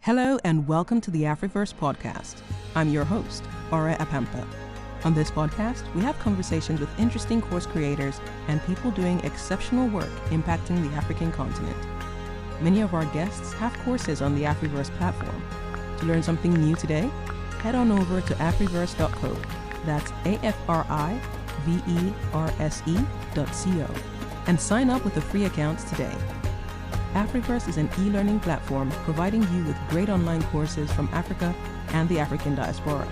Hello and welcome to the Afriverse podcast. I'm your host, Ore Apampa. On this podcast, we have conversations with interesting course creators and people doing exceptional work impacting the African continent. Many of our guests have courses on the Afriverse platform. To learn something new today, head on over to afriverse.co. That's AFRIVERSE.co and sign up with a free account today. Afriverse is an e-learning platform providing you with great online courses from Africa and the African diaspora.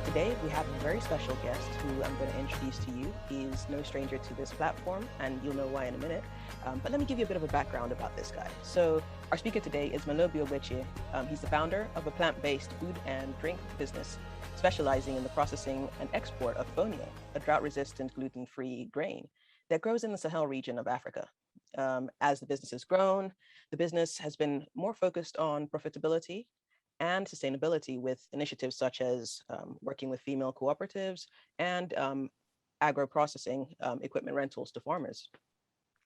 Today, we have a very special guest who I'm going to introduce to you. He's no stranger to this platform, and you'll know why in a minute. But let me give you a bit of a background about this guy. So our speaker today is Malobi Ogbechie. He's the founder of a plant-based food and drink business specializing in the processing and export of fonio, a drought-resistant, gluten-free grain that grows in the Sahel region of Africa. As the business has grown, the business has been more focused on profitability and sustainability with initiatives such as working with female cooperatives and agro processing equipment rentals to farmers.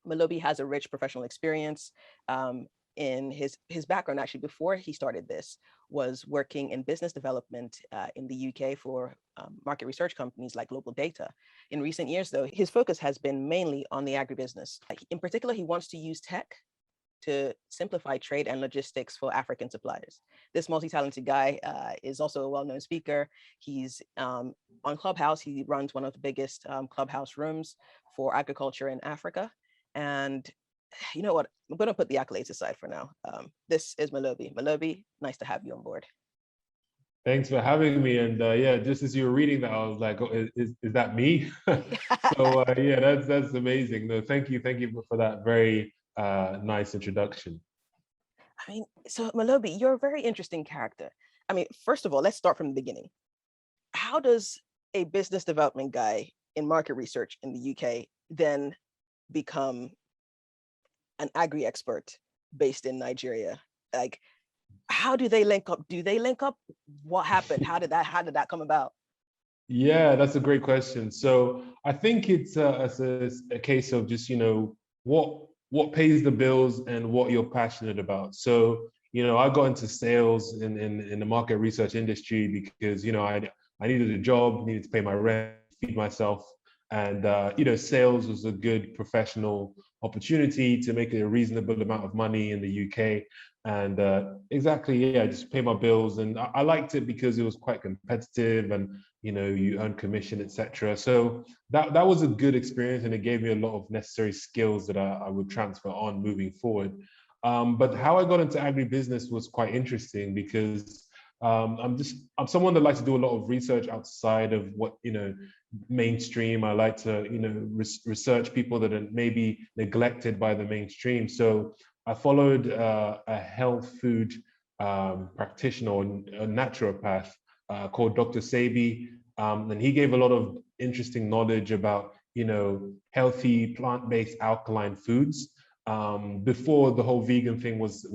Malobi has a rich professional experience in his background. Actually, before he started this, was working in business development in the UK for market research companies like Global Data. In recent years, though, his focus has been mainly on the agribusiness. In particular, he wants to use tech to simplify trade and logistics for African suppliers. This multi-talented guy is also a well-known speaker. He's on Clubhouse. He runs one of the biggest Clubhouse rooms for agriculture in Africa. And you know what? I'm going to put the accolades aside for now. This is Malobi. Malobi, nice to have you on board. Thanks for having me. And yeah, just as you were reading that, I was like, oh, is that me? So yeah, that's amazing. No, thank you for that very nice introduction. I mean, so Malobi, you're a very interesting character. I mean, first of all, let's start from the beginning. How does a business development guy in market research in the UK then become an agri-expert based in Nigeria? Like, how do they link up? Do they link up? What happened? How did that come about? Yeah, that's a great question. So I think it's a case of just, what pays the bills and what you're passionate about. So, I got into sales in the market research industry because, I needed a job, needed to pay my rent, feed myself. And, sales was a good professional opportunity to make a reasonable amount of money in the UK. And just pay my bills. And I liked it because it was quite competitive and, you earn commission, etc. So that was a good experience, and it gave me a lot of necessary skills that I would transfer on moving forward. But how I got into agribusiness was quite interesting because I'm someone that likes to do a lot of research outside of what, mainstream. I like to, research people that are maybe neglected by the mainstream. So I followed a health food practitioner or a naturopath called Dr. Sebi, and he gave a lot of interesting knowledge about, healthy plant-based alkaline foods before the whole vegan thing was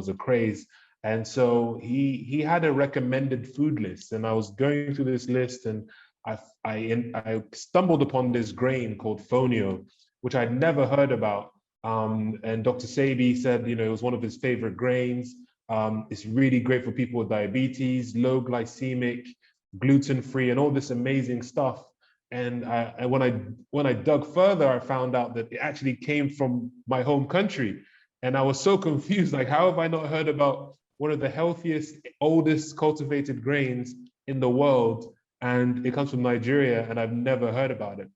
a craze. And so he had a recommended food list, and I was going through this list, and I stumbled upon this grain called fonio, which I'd never heard about. And Dr. Sebi said, it was one of his favorite grains. It's really great for people with diabetes, low glycemic, gluten-free, and all this amazing stuff. And when I dug further, I found out that it actually came from my home country. And I was so confused, like, how have I not heard about one of the healthiest, oldest cultivated grains in the world? And it comes from Nigeria, and I've never heard about it.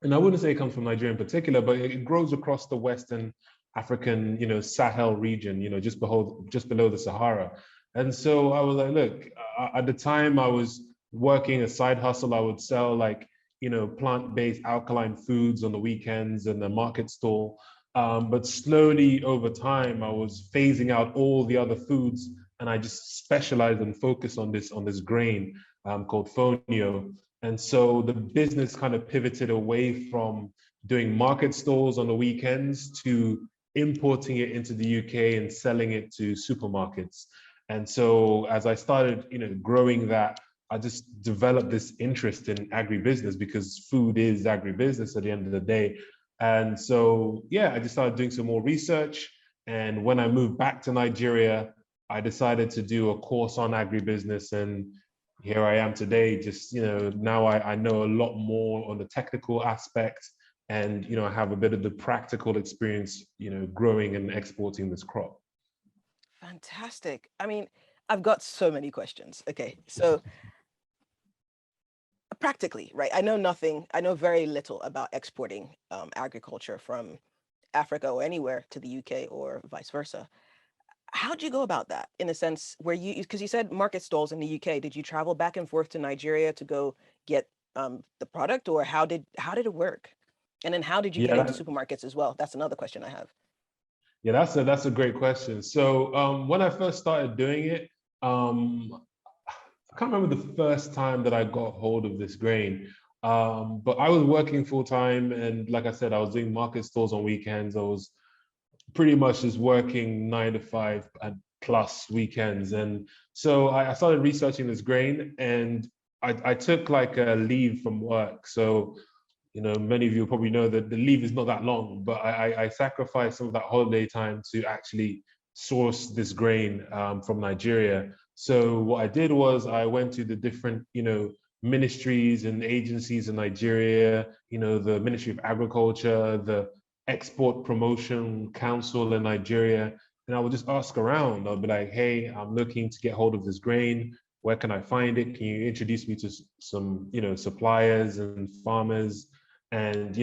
And I wouldn't say it comes from Nigeria in particular, but it grows across the Western African, Sahel region, just below the Sahara. And so I was like, look, at the time I was working a side hustle. I would sell plant-based alkaline foods on the weekends in the market stall. But slowly over time, I was phasing out all the other foods, and I just specialized and focused on this grain called fonio. And so the business kind of pivoted away from doing market stalls on the weekends to importing it into the UK and selling it to supermarkets. And so as I started, growing that, I just developed this interest in agribusiness because food is agribusiness at the end of the day. And so, yeah, I just started doing some more research. And when I moved back to Nigeria, I decided to do a course on agribusiness, and here I am today. Just, now I know a lot more on the technical aspect, and, I have a bit of the practical experience, growing and exporting this crop. Fantastic. I mean, I've got so many questions. Okay, so practically, right? I know nothing, I know very little about exporting agriculture from Africa or anywhere to the UK or vice versa. How'd you go about that in a sense where because you said market stalls in the UK, did you travel back and forth to Nigeria to go get the product, or how did it work? And then how did you get Yeah, into supermarkets as well? That's another question I have. yeah, that's a great question. So when I first started doing it, I can't remember the first time that I got hold of this grain. But I was working full time, and like I said, I was doing market stalls on weekends. I was pretty much just working 9 to 5 and plus weekends. And so I started researching this grain, and I took like a leave from work. So, many of you probably know that the leave is not that long, but I sacrificed some of that holiday time to actually source this grain from Nigeria. So what I did was I went to the different, ministries and agencies in Nigeria, the Ministry of Agriculture, the Export Promotion Council in Nigeria, and I would just ask around. I'll be like, hey, I'm looking to get hold of this grain. Where can I find it? Can you introduce me to some, suppliers and farmers? And,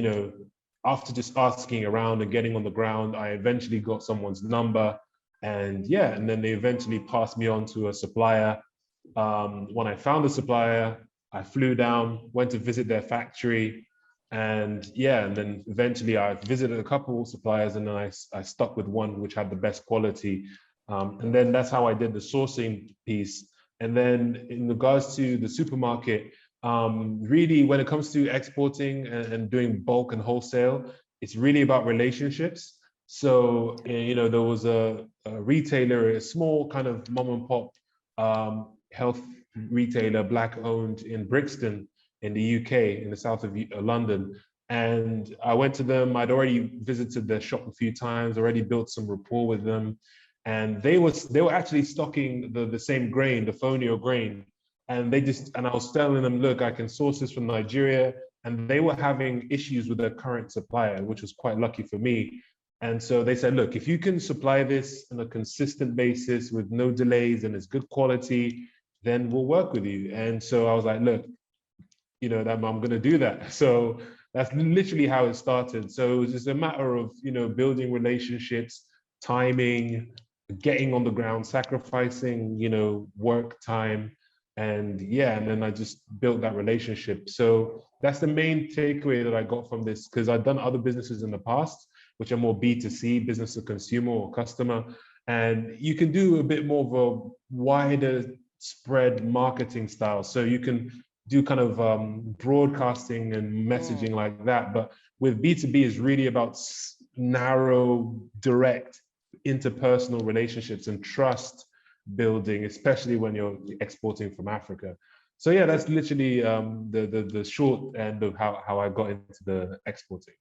after just asking around and getting on the ground, I eventually got someone's number. And yeah, and then they eventually passed me on to a supplier. When I found a supplier, I flew down, went to visit their factory. And yeah, and then eventually I visited a couple of suppliers, and then I stuck with one which had the best quality. And then that's how I did the sourcing piece. And then in regards to the supermarket, really, when it comes to exporting and doing bulk and wholesale, it's really about relationships. So, there was a retailer, a small kind of mom and pop health retailer, Black owned, in Brixton in the UK, in the south of London. And I went to them. I'd already visited their shop a few times, already built some rapport with them. And they were actually stocking the same grain, the fonio grain, and I was telling them, look, I can source this from Nigeria, and they were having issues with their current supplier, which was quite lucky for me. And so they said, look, if you can supply this on a consistent basis with no delays and it's good quality, then we'll work with you. And so I was like, look, that I'm going to do that. So that's literally how it started. So it was just a matter of, building relationships, timing, getting on the ground, sacrificing, work time. And yeah, and then I just built that relationship. So that's the main takeaway that I got from this, because I've done other businesses in the past, which are more B2C, business to consumer or customer. And you can do a bit more of a wider spread marketing style. So you can do kind of broadcasting and messaging like that. But with B2B, it's really about narrow, direct, interpersonal relationships and trust building, especially when you're exporting from Africa. So yeah, that's literally the short end of how I got into the exporting.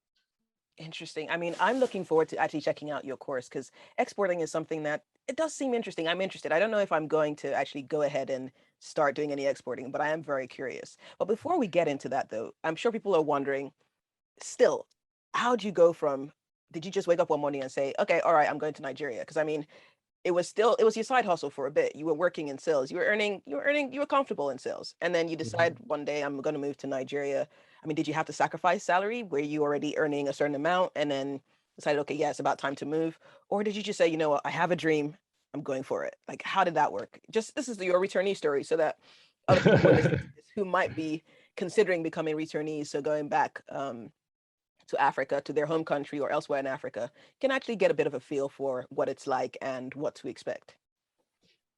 Interesting. I mean, I'm looking forward to actually checking out your course, because exporting is something that it does seem interesting. I'm interested. I don't know if I'm going to actually go ahead and start doing any exporting, but I am very curious. But before we get into that, though, I'm sure people are wondering still, how'd you go from, did you just wake up one morning and say, okay, all right, I'm going to Nigeria? Because I mean, it was your side hustle for a bit. You were working in sales. You were comfortable in sales. And then you decide one day, I'm going to move to Nigeria. I mean, did you have to sacrifice salary? Were you already earning a certain amount and then decided, okay, yeah, it's about time to move? Or did you just say, you know what, I have a dream, I'm going for it? Like, how did that work? Just, this is your returnee story, so that other people who are listening to this, who might be considering becoming returnees, so going back to Africa, to their home country or elsewhere in Africa, can actually get a bit of a feel for what it's like and what to expect.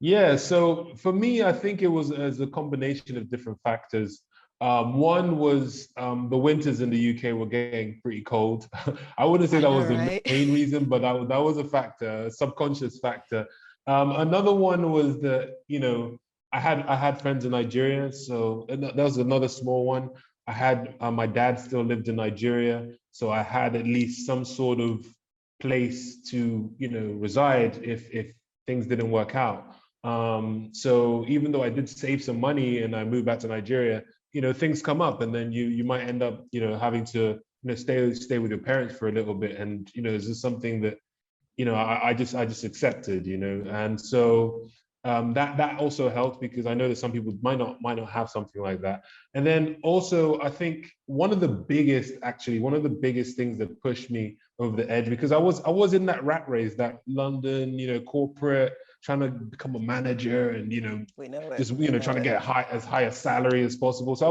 Yeah, so for me, I think it was as a combination of different factors. One was the winters in the UK were getting pretty cold. I wouldn't say that was the main reason, but that was a factor, a subconscious factor. Another one was that, I had friends in Nigeria, so that was another small one. I had my dad still lived in Nigeria, so I had at least some sort of place to, reside if things didn't work out. So even though I did save some money and I moved back to Nigeria, things come up, and then you might end up, having to, stay with your parents for a little bit. And, is this something that, I just accepted, and so that also helped, because I know that some people might not have something like that. And then also, I think one of the biggest things that pushed me over the edge, because I was in that rat race, that London, corporate, trying to become a manager, and We know it. just trying to get as high a salary as possible. So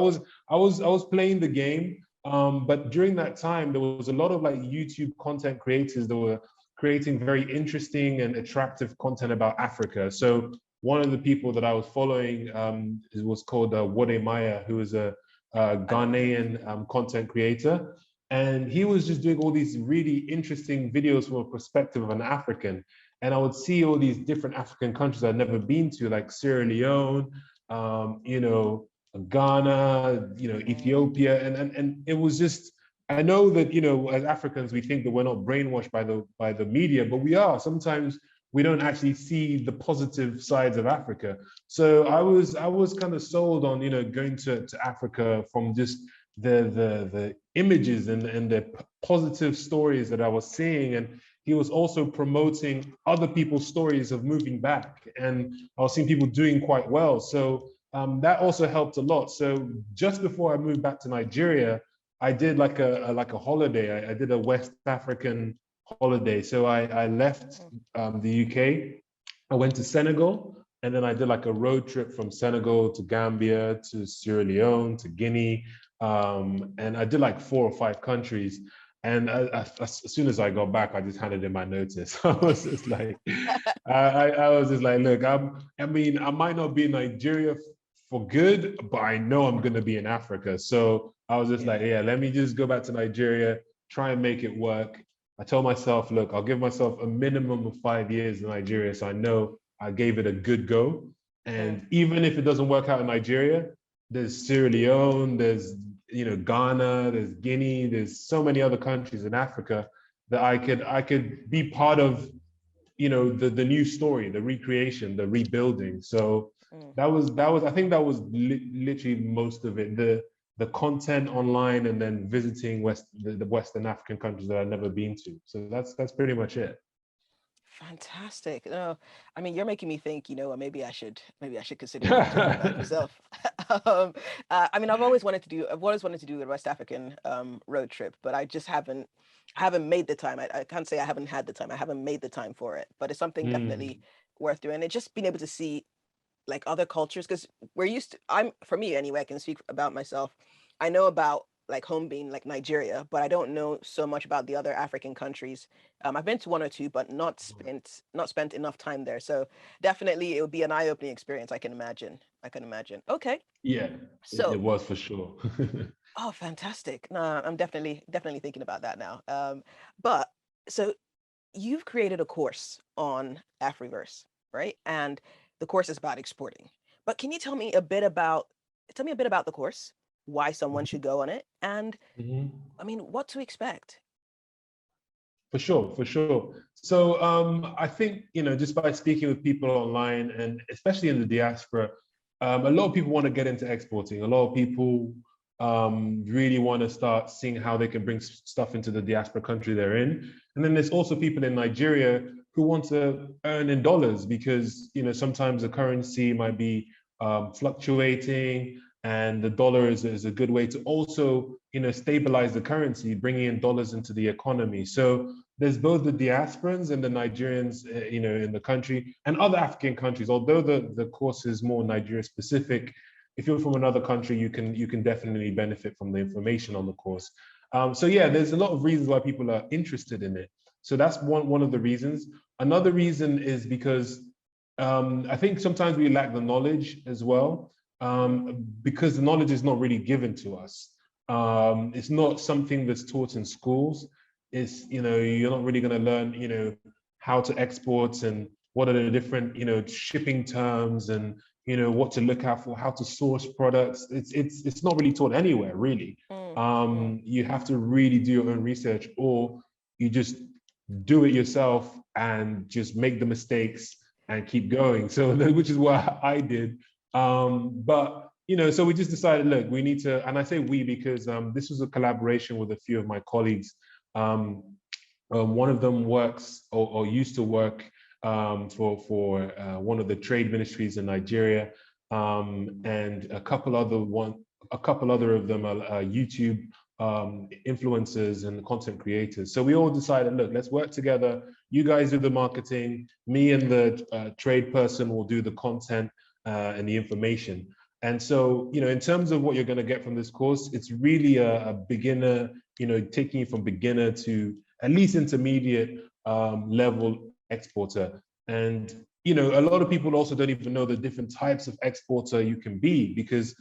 I was playing the game. But during that time, there was a lot of like YouTube content creators that were creating very interesting and attractive content about Africa. So one of the people that I was following was called Wode Maya, who is a Ghanaian content creator. And he was just doing all these really interesting videos from a perspective of an African. And I would see all these different African countries I'd never been to, like Sierra Leone, Ghana, Ethiopia. And it was just, I know that, as Africans, we think that we're not brainwashed by the media, but we are. Sometimes we don't actually see the positive sides of Africa. So I was kind of sold on, going to Africa from just the images and the positive stories that I was seeing. And he was also promoting other people's stories of moving back, and I was seeing people doing quite well. So that also helped a lot. So just before I moved back to Nigeria, I did like a holiday. I did a West African holiday. So I left the UK. I went to Senegal, and then I did like a road trip from Senegal to Gambia to Sierra Leone to Guinea, and I did like 4 or 5 countries. And as soon as I got back, I just handed in my notice. I was just like, I was just like, look, I might not be in Nigeria for good, but I know I'm going to be in Africa. So I was just like, yeah, let me just go back to Nigeria, try and make it work. I told myself, look, I'll give myself a minimum of 5 years in Nigeria, so I know I gave it a good go. And even if it doesn't work out in Nigeria, there's Sierra Leone, there's Ghana, there's Guinea, there's so many other countries in Africa that I could be part of, the new story, the recreation, the rebuilding. So that was I think that was literally most of it. The content online, and then visiting the Western African countries that I've never been to. So that's pretty much it. Fantastic. No, I mean, you're making me think, maybe I should consider moving back myself. I mean, I've always wanted to do a West African road trip, but I just haven't made the time. I can't say I haven't had the time. I haven't made the time for it, but it's something definitely worth doing. And just being able to see like other cultures, because for me anyway, I can speak about myself. I know about like home being like Nigeria, but I don't know so much about the other African countries. I've been to 1 or 2, but not spent enough time there. So definitely it would be an eye-opening experience. I can imagine. Okay. Yeah, So, it was for sure. oh, fantastic. No, I'm definitely thinking about that now. But so you've created a course on Afriverse, right? And the course is about exporting. But can you tell me a bit about the course, why someone should go on it, and I mean, what to expect? For sure, for sure. So I think, just by speaking with people online, and especially in the diaspora, a lot of people want to get into exporting. A lot of people really want to start seeing how they can bring stuff into the diaspora country they're in. And then there's also people in Nigeria who want to earn in dollars, because sometimes the currency might be fluctuating, and the dollar is a good way to also stabilize the currency, bringing in dollars into the economy. So there's both the diasporans and the Nigerians, in the country, and other African countries. Although the course is more Nigeria specific, if you're from another country, you can definitely benefit from the information on the course. So yeah, there's a lot of reasons why people are interested in it. So that's one of the reasons. Another reason is because I think sometimes we lack the knowledge as well, because the knowledge is not really given to us. It's not something that's taught in schools. It's, you're not really going to learn, how to export, and what are the different, shipping terms, and, what to look out for, how to source products. It's not really taught anywhere, really. You have to really do your own research, or you just do it yourself and just make the mistakes and keep going. So, which is what I did. But so we just decided, look, we need to, and I say we because this was a collaboration with a few of my colleagues. One of them works or used to work for one of the trade ministries in Nigeria, and a couple other of them are YouTube influencers and content creators. So we all decided, look, let's work together. You guys do the marketing, me and the trade person will do the content and the information. And so, in terms of what you're going to get from this course, it's really a beginner, taking you from beginner to at least intermediate level exporter. And, a lot of people also don't even know the different types of exporter you can be, because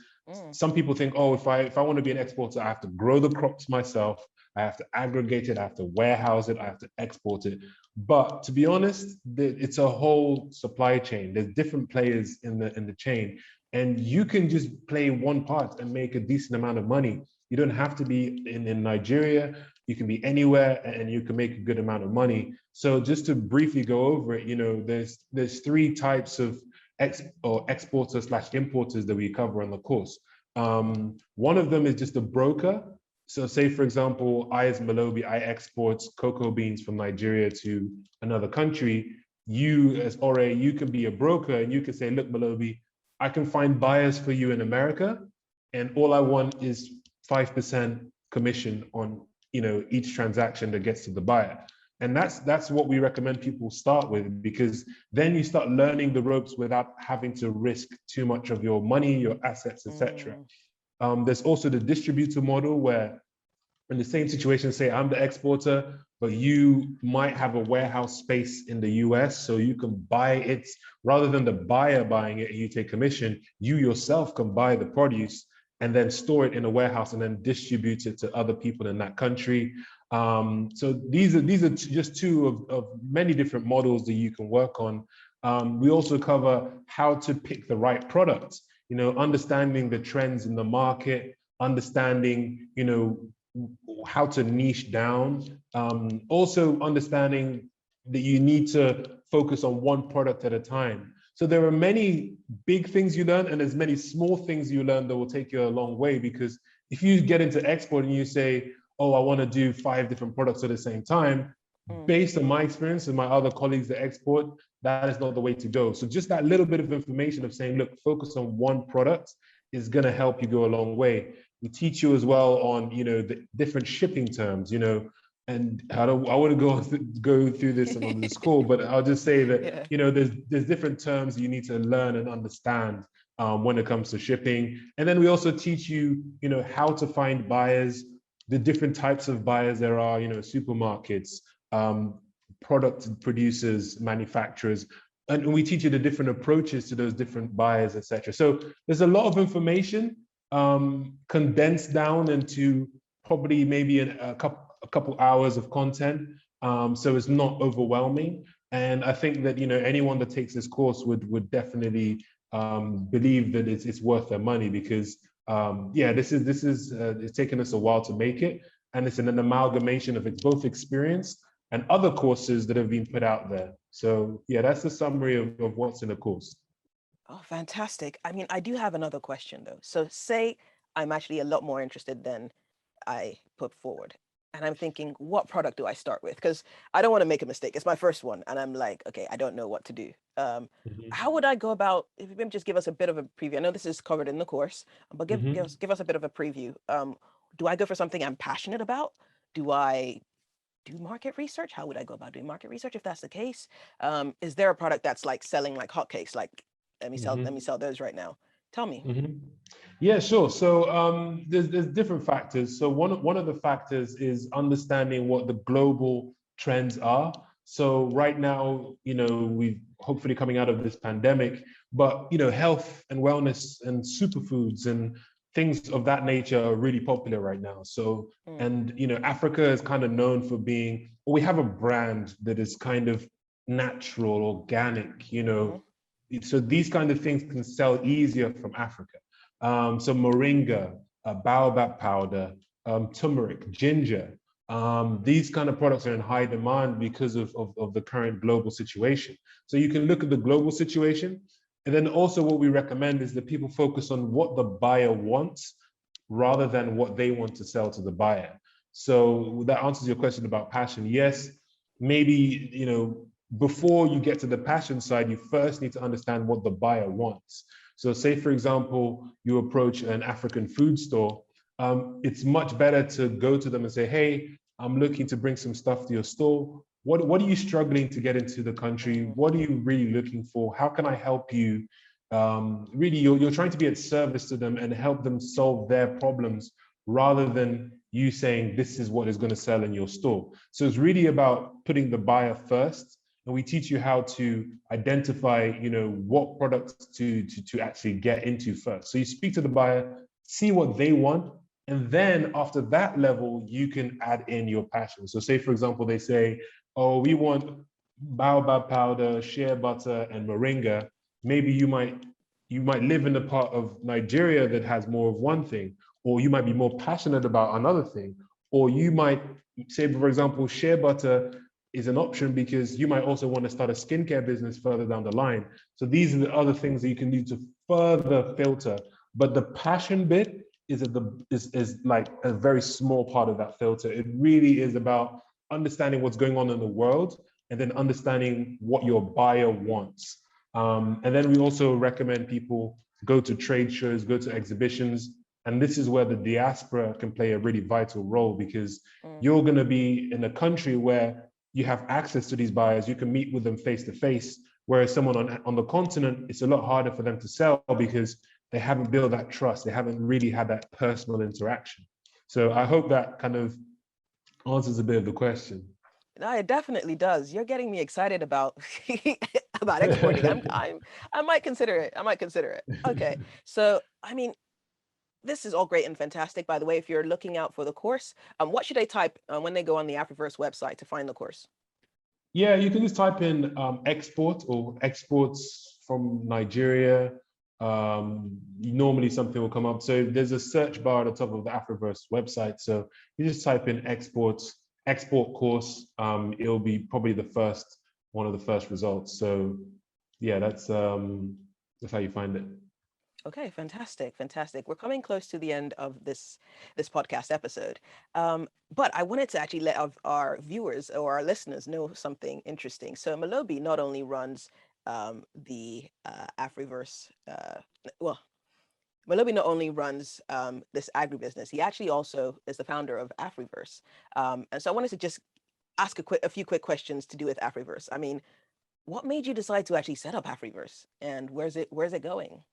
some people think, oh, if I want to be an exporter, I have to grow the crops myself, I have to aggregate it, I have to warehouse it, I have to export it. But to be honest, it's a whole supply chain. There's different players in the chain, and you can just play one part and make a decent amount of money. You don't have to be in Nigeria. You can be anywhere and you can make a good amount of money. So just to briefly go over it, there's three types of exporters / importers that we cover on the course. One of them is just a broker. So say, for example, I as Malobi, I export cocoa beans from Nigeria to another country. You as Ore, you can be a broker and you can say, look, Malobi, I can find buyers for you in America, and all I want is 5% commission on each transaction that gets to the buyer. And that's what we recommend people start with, because then you start learning the ropes without having to risk too much of your money, your assets, etc. There's also the distributor model, where in the same situation, say I'm the exporter, but you might have a warehouse space in the US, so you can buy it rather than the buyer buying it and you take commission. You yourself can buy the produce and then store it in a warehouse and then distribute it to other people in that country. So these are just two of many different models that you can work on. We also cover how to pick the right product, understanding the trends in the market, understanding, how to niche down, also understanding that you need to focus on one product at a time. So there are many big things you learn, and there's many small things you learn that will take you a long way, because if you get into export and you say, oh, I want to do 5 different products at the same time, based on my experience and my other colleagues that export, that is not the way to go. So just that little bit of information of saying, look, focus on one product is going to help you go a long way. We teach you as well on, the different shipping terms, and I wouldn't go through this on this call, but I'll just say that, there's different terms you need to learn and understand when it comes to shipping. And then we also teach you, how to find buyers, the different types of buyers there are, supermarkets, product producers, manufacturers, and we teach you the different approaches to those different buyers, etc. So there's a lot of information condensed down into probably maybe a couple hours of content, so it's not overwhelming. And I think that anyone that takes this course would definitely believe that it's worth their money, because this is it's taken us a while to make it, and it's an amalgamation of both experience and other courses that have been put out there. So yeah, that's the summary of what's in the course. Oh, fantastic. I mean, I do have another question though. So say I'm actually a lot more interested than I put forward. And I'm thinking, what product do I start with? Because I don't want to make a mistake. It's my first one. And I'm like, okay, I don't know what to do. How would I go about, if you maybe just give us a bit of a preview? I know this is covered in the course, but give us a bit of a preview. Do I go for something I'm passionate about? Do I do market research? How would I go about doing market research if that's the case? Is there a product that's like selling like hotcakes? Like, let me sell those right now. Tell me. Yeah, sure. So there's different factors. So one of the factors is understanding what the global trends are. So right now, we've hopefully coming out of this pandemic, but health and wellness and superfoods and things of that nature are really popular right now. So and Africa is kind of known for being, we have a brand that is kind of natural, organic, so these kind of things can sell easier from Africa. So moringa, baobab powder, turmeric, ginger. these kind of products are in high demand because of the current global situation. So you can look at the global situation. And then also what we recommend is that people focus on what the buyer wants rather than what they want to sell to the buyer. So that answers your question about passion. Yes, maybe, before you get to the passion side, you first need to understand what the buyer wants. So say, for example, you approach an African food store, it's much better to go to them and say, hey, I'm looking to bring some stuff to your store. What are you struggling to get into the country? What are you really looking for? How can I help you? Really, you're trying to be at service to them and help them solve their problems rather than you saying, this is what is going to sell in your store. So it's really about putting the buyer first. And we teach you how to identify, what products to actually get into first. So you speak to the buyer, see what they want, and then after that level, you can add in your passion. So say, for example, they say, oh, we want baobab powder, shea butter, and moringa. Maybe you might live in a part of Nigeria that has more of one thing, or you might be more passionate about another thing, or you might say, for example, shea butter is an option because you might also want to start a skincare business further down the line. So these are the other things that you can do to further filter. But the passion bit is like a very small part of that filter. It really is about understanding what's going on in the world and then understanding what your buyer wants. And then we also recommend people go to trade shows, go to exhibitions. And this is where the diaspora can play a really vital role because you're going to be in a country where you have access to these buyers, you can meet with them face to face, whereas someone on the continent, it's a lot harder for them to sell because they haven't built that trust. They haven't really had that personal interaction. So I hope that kind of answers a bit of the question. No, it definitely does. You're getting me excited about about exporting. I might consider it. I might consider it. Okay. So, I mean, this is all great and fantastic. By the way, if you're looking out for the course, what should they type when they go on the Afriverse website to find the course? Yeah, you can just type in export or exports from Nigeria. Normally something will come up. So there's a search bar at the top of the Afriverse website. So you just type in exports, export course. It'll be probably one of the first results. So yeah, that's how you find it. Okay, fantastic, fantastic. We're coming close to the end of this podcast episode, but I wanted to actually let our viewers or our listeners know something interesting. So Malobi not only runs the Afriverse, Malobi not only runs this agribusiness, he actually also is the founder of Afriverse. And so I wanted to just ask a few quick questions to do with Afriverse. I mean, what made you decide to actually set up Afriverse, and where's it going?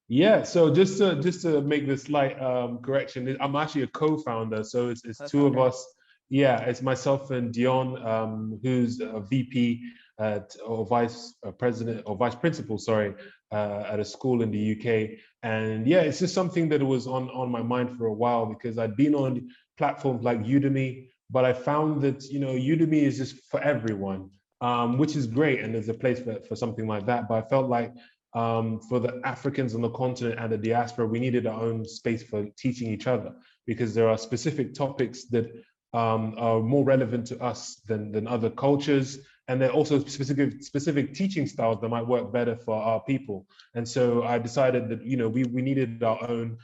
Yeah, so just to make this slight correction, I'm actually a co-founder, so it's two of us. Yeah, it's myself and Dion, who's a VP or vice president or vice principal, sorry, at a school in the UK. And yeah, it's just something that was on my mind for a while because I'd been on platforms like Udemy, but I found that Udemy is just for everyone, which is great, and there's a place for something like that. But I felt like for the Africans on the continent and the diaspora, we needed our own space for teaching each other because there are specific topics that are more relevant to us than other cultures. And there are also specific teaching styles that might work better for our people. And so I decided that, we needed our own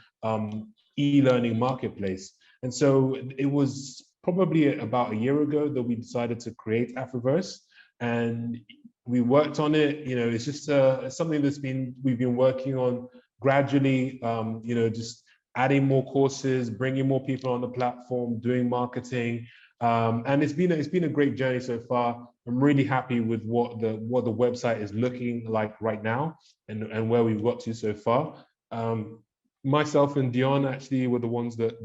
e-learning marketplace. And so it was probably about a year ago that we decided to create Afriverse. And we worked on it. It's just something we've been working on gradually, just adding more courses, bringing more people on the platform, doing marketing. And it's been a great journey so far. I'm really happy with what the website is looking like right now and where we've got to so far. Myself and Dion actually were the ones that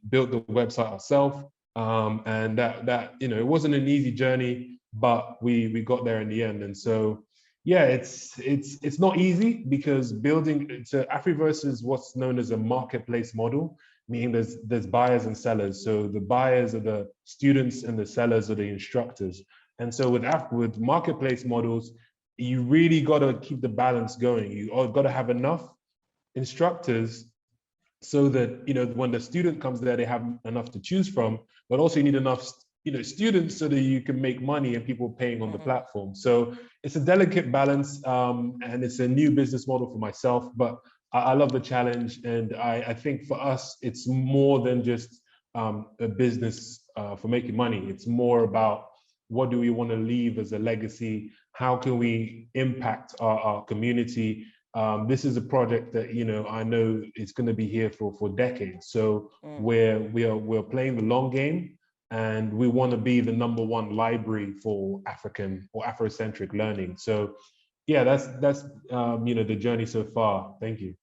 built the website ourselves. And that it wasn't an easy journey, but we got there in the end. And so yeah, it's not easy because Afriverse is what's known as a marketplace model, meaning there's buyers and sellers. So the buyers are the students and the sellers are the instructors. And so with marketplace models, you really got to keep the balance going. You got to have enough instructors so that, when the student comes there, they have enough to choose from, but also you need enough, students so that you can make money and people paying on the platform. So it's a delicate balance, and it's a new business model for myself, but I love the challenge. And I think for us, it's more than just a business for making money. It's more about what do we want to leave as a legacy? How can we impact our community? This is a project that, I know it's going to be here for decades. So we're playing the long game, and we want to be the #1 library for African or Afrocentric learning. So yeah, that's the journey so far. Thank you.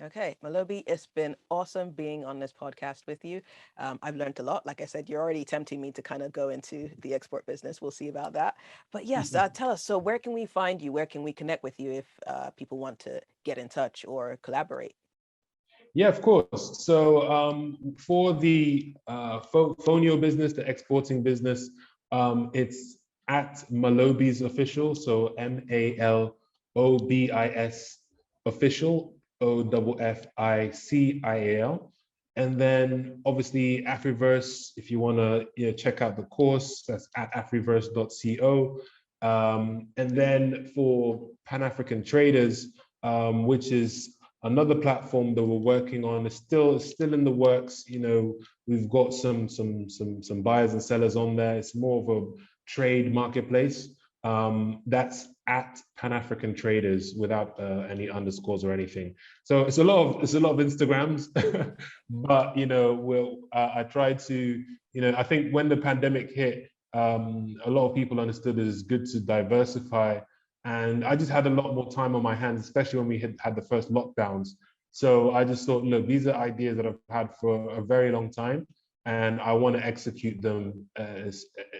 Okay, Malobi, it's been awesome being on this podcast with you. I've learned a lot. Like I said, you're already tempting me to kind of go into the export business. We'll see about that. But yes, tell us, so where can we find you? Where can we connect with you if people want to get in touch or collaborate? Yeah, of course. So for the Fonio business, the exporting business, it's at Malobi's official. So MALOBIS official, OFFICIAL. And then obviously Afriverse, if you want to check out the course, that's at afriverse.co. And then for Pan-African traders, which is another platform that we're working on, is still in the works. We've got some buyers and sellers on there. It's more of a trade marketplace. That's at Pan-African Traders without any underscores or anything. So it's a lot of Instagrams, but I tried to, I think when the pandemic hit, a lot of people understood that it's good to diversify. And I just had a lot more time on my hands, especially when we had the first lockdowns. So I just thought, look, these are ideas that I've had for a very long time, and I want to execute them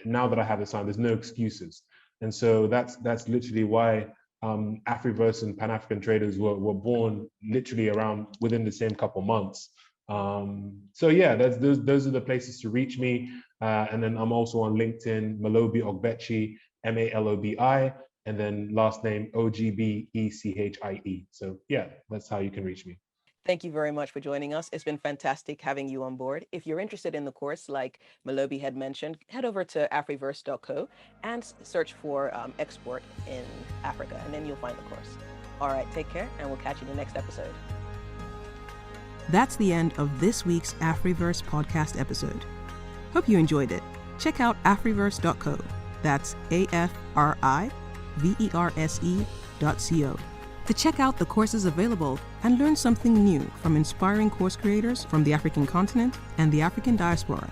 now that I have the time. There's no excuses. And so that's literally why Afriverse and Pan-African Traders were born literally around within the same couple months. So yeah, those are the places to reach me. And then I'm also on LinkedIn, Malobi Ogbechie, MALOBI, and then last name OGBECHIE. So yeah, that's how you can reach me. Thank you very much for joining us. It's been fantastic having you on board. If you're interested in the course, like Malobi had mentioned, head over to afriverse.co and search for export in Africa, and then you'll find the course. All right, take care, and we'll catch you in the next episode. That's the end of this week's Afriverse podcast episode. Hope you enjoyed it. Check out afriverse.co. That's AFRIVERSE.co. to check out the courses available and learn something new from inspiring course creators from the African continent and the African diaspora.